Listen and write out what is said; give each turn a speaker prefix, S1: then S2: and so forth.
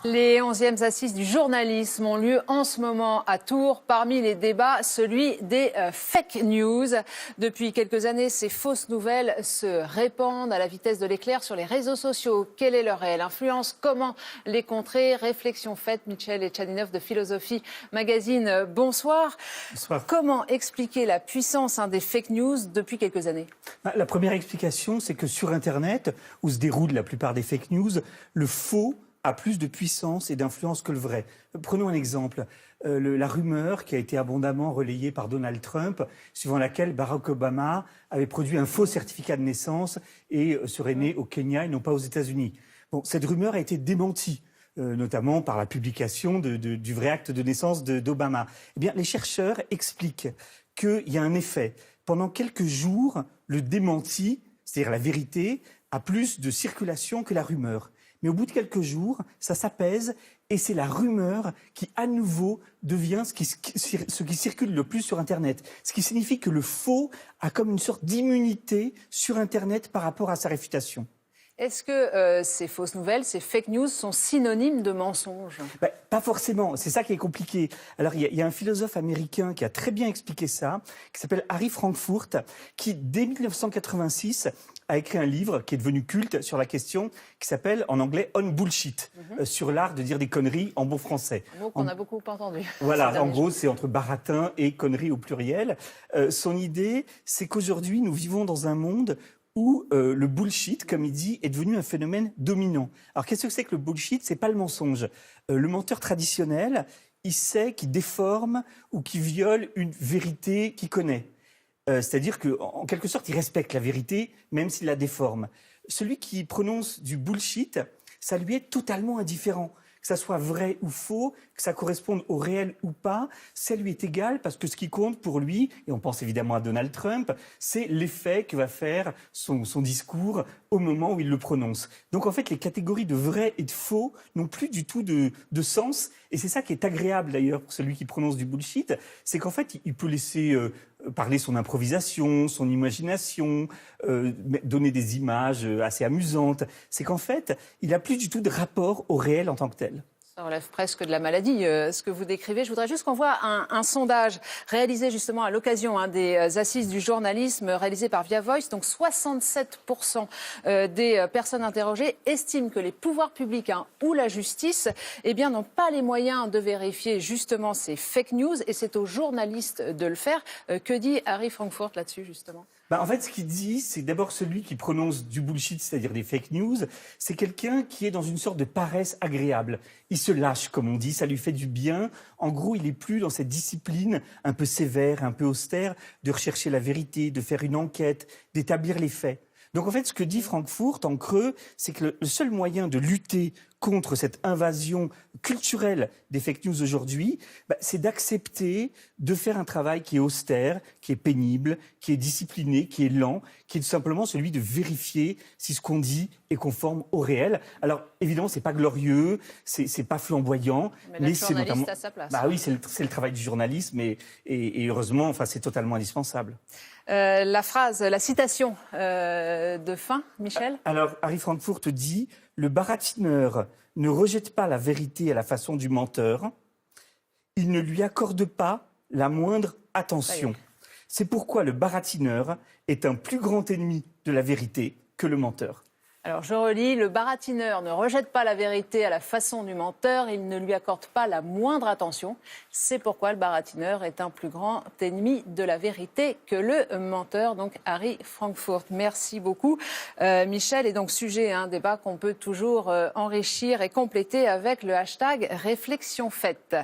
S1: Les 11e assises du journalisme ont lieu en ce moment à Tours. Parmi les débats, celui des fake news. Depuis quelques années, ces fausses nouvelles se répandent à la vitesse de l'éclair sur les réseaux sociaux. Quelle est leur réelle influence? Comment les contrer? Réflexion faite. Michel Etchaninov de Philosophie Magazine, bonsoir.
S2: Bonsoir.
S1: Comment expliquer la puissance des fake news depuis quelques années?
S2: La première explication, c'est que sur Internet, où se déroulent la plupart des fake news, le faux a plus de puissance et d'influence que le vrai. Prenons un exemple, la rumeur qui a été abondamment relayée par Donald Trump, suivant laquelle Barack Obama avait produit un faux certificat de naissance et serait né au Kenya et non pas aux États-Unis. Bon, cette rumeur a été démentie, notamment par la publication du vrai acte de naissance d'Obama. Eh bien, les chercheurs expliquent qu'il y a un effet. Pendant quelques jours, le démenti, c'est-à-dire la vérité, a plus de circulation que la rumeur. Mais au bout de quelques jours, ça s'apaise et c'est la rumeur qui, à nouveau, devient ce qui circule le plus sur Internet. Ce qui signifie que le faux a comme une sorte d'immunité sur Internet par rapport à sa réfutation.
S1: Est-ce que ces fausses nouvelles, ces fake news sont synonymes de mensonges?
S2: Pas forcément, c'est ça qui est compliqué. Alors il y a un philosophe américain qui a très bien expliqué ça, qui s'appelle Harry Frankfurt, qui dès 1986 a écrit un livre qui est devenu culte sur la question, qui s'appelle en anglais On Bullshit, sur l'art de dire des conneries en bon français.
S1: Un mot qu'on a beaucoup entendu.
S2: Voilà, en gros c'est entre baratin et conneries au pluriel. Son idée, c'est qu'aujourd'hui nous vivons dans un monde où le bullshit, comme il dit, est devenu un phénomène dominant. Alors qu'est-ce que c'est que le bullshit? C'est pas le mensonge. Le menteur traditionnel, il sait qu'il déforme ou qu'il viole une vérité qu'il connaît. C'est-à-dire qu'en quelque sorte, il respecte la vérité, même s'il la déforme. Celui qui prononce du bullshit, ça lui est totalement indifférent. Que ça soit vrai ou faux, que ça corresponde au réel ou pas, ça lui est égal parce que ce qui compte pour lui, et on pense évidemment à Donald Trump, c'est l'effet que va faire son discours au moment où il le prononce. Donc en fait, les catégories de vrai et de faux n'ont plus du tout de sens. Et c'est ça qui est agréable d'ailleurs pour celui qui prononce du bullshit, c'est qu'en fait, il peut laisser parler son improvisation, son imagination, donner des images assez amusantes. C'est qu'en fait, il n'a plus du tout de rapport au réel en tant que tel.
S1: Ça relève presque de la maladie, ce que vous décrivez. Je voudrais juste qu'on voit un sondage réalisé justement à l'occasion des assises du journalisme réalisé par Via Voice. Donc 67% des personnes interrogées estiment que les pouvoirs publics ou la justice n'ont pas les moyens de vérifier justement ces fake news. Et c'est aux journalistes de le faire. Que dit Harry Frankfurt là-dessus justement?
S2: En fait, ce qu'il dit, c'est d'abord celui qui prononce du bullshit, c'est-à-dire des fake news, c'est quelqu'un qui est dans une sorte de paresse agréable. Il se lâche, comme on dit, ça lui fait du bien. En gros, il n'est plus dans cette discipline un peu sévère, un peu austère, de rechercher la vérité, de faire une enquête, d'établir les faits. Donc en fait, ce que dit Frankfurt, en creux, c'est que le seul moyen de lutter contre cette invasion culturelle des fake news aujourd'hui, c'est d'accepter de faire un travail qui est austère, qui est pénible, qui est discipliné, qui est lent, qui est tout simplement celui de vérifier si ce qu'on dit est conforme au réel. Alors évidemment, c'est pas glorieux, c'est pas flamboyant,
S1: mais c'est notamment à sa place.
S2: Oui, c'est le travail du journalisme et heureusement, enfin, c'est totalement indispensable.
S1: La phrase, la citation de fin, Michel?
S2: Alors, Harry Frankfurt dit « Le baratineur ne rejette pas la vérité à la façon du menteur. Il ne lui accorde pas la moindre attention. C'est pourquoi le baratineur est un plus grand ennemi de la vérité que le menteur. »
S1: Alors je relis, le baratineur ne rejette pas la vérité à la façon du menteur, il ne lui accorde pas la moindre attention. C'est pourquoi le baratineur est un plus grand ennemi de la vérité que le menteur. Donc Harry Frankfurt, merci beaucoup Michel. Et donc sujet, un débat qu'on peut toujours enrichir et compléter avec le hashtag réflexion faite.